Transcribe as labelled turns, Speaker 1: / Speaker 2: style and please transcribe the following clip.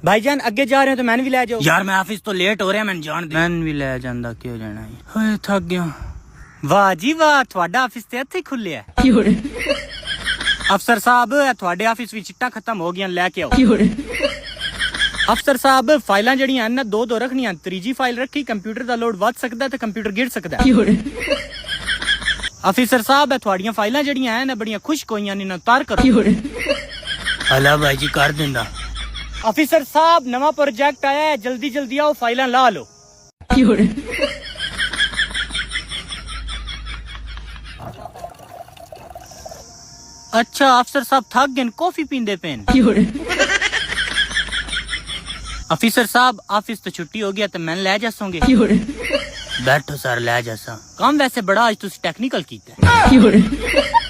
Speaker 1: भाईजान अगे जा रहे हो तो मैंने भी ले जाओ।
Speaker 2: यार मैं ऑफिस तो लेट हो रहा मैं जान दे। मैं भी ले जांदा क्यों जाना है। हाय थक गया।
Speaker 1: वाह जी वाह ਤੁਹਾਡਾ ਆਫਿਸ ਤੇ ਇੱਥੇ ਖੁੱਲਿਆ ਹੈ। ਅਫਸਰ ਸਾਹਿਬ ਤੁਹਾਡੇ ਆਫਿਸ ਵਿੱਚ ਚਿੱਟਾ ਖਤਮ ਹੋ ਗਿਆ ਲੈ ਕੇ ਆਓ। ਅਫਸਰ ਸਾਹਿਬ ਫਾਈਲਾਂ ਜਿਹੜੀਆਂ ਹਨ ਨਾ ਦੋ ਰੱਖਣੀਆਂ ਤੀਜੀ ਫਾਈਲ ਰੱਖੀ ਕੰਪਿਊਟਰ ਦਾ ਲੋਡ ਵੱਧ ਸਕਦਾ ਤੇ ਕੰਪਿਊਟਰ ਗਿਰ ਸਕਦਾ। ਅਫਸਰ ਸਾਹਿਬ ਤੁਹਾਡੀਆਂ ਫਾਈਲਾਂ ਜਿਹੜੀਆਂ ਹਨ ਨਾ ਬੜੀਆਂ ਖੁਸ਼ਕ ਹੋਈਆਂ ਨੇ ਨਾ ਉਤਾਰ ਕਰੋ।
Speaker 2: ਹਲਾ ਭਾਈ ਜੀ ਕਰ ਦਿੰਦਾ।
Speaker 1: ਅਫਸਰ ਸਾਹਿਬ ਨਵਾਂ ਪ੍ਰੋਜੈਕਟ ਆਇਆ ਹੈ ਜਲਦੀ ਜਲਦੀ ਆਓ ਫਾਈਲਾਂ ਲਾ ਲਓ। अच्छा अफसर साहब थक गए कॉफी पींदे पेन। अफसर साहब ऑफिस तो छुट्टी हो गया तो मैं ले जासोंगे।
Speaker 2: बैठो सर ले जासा।
Speaker 1: काम वैसे बड़ा आज तुसी टेक्निकल कीता है।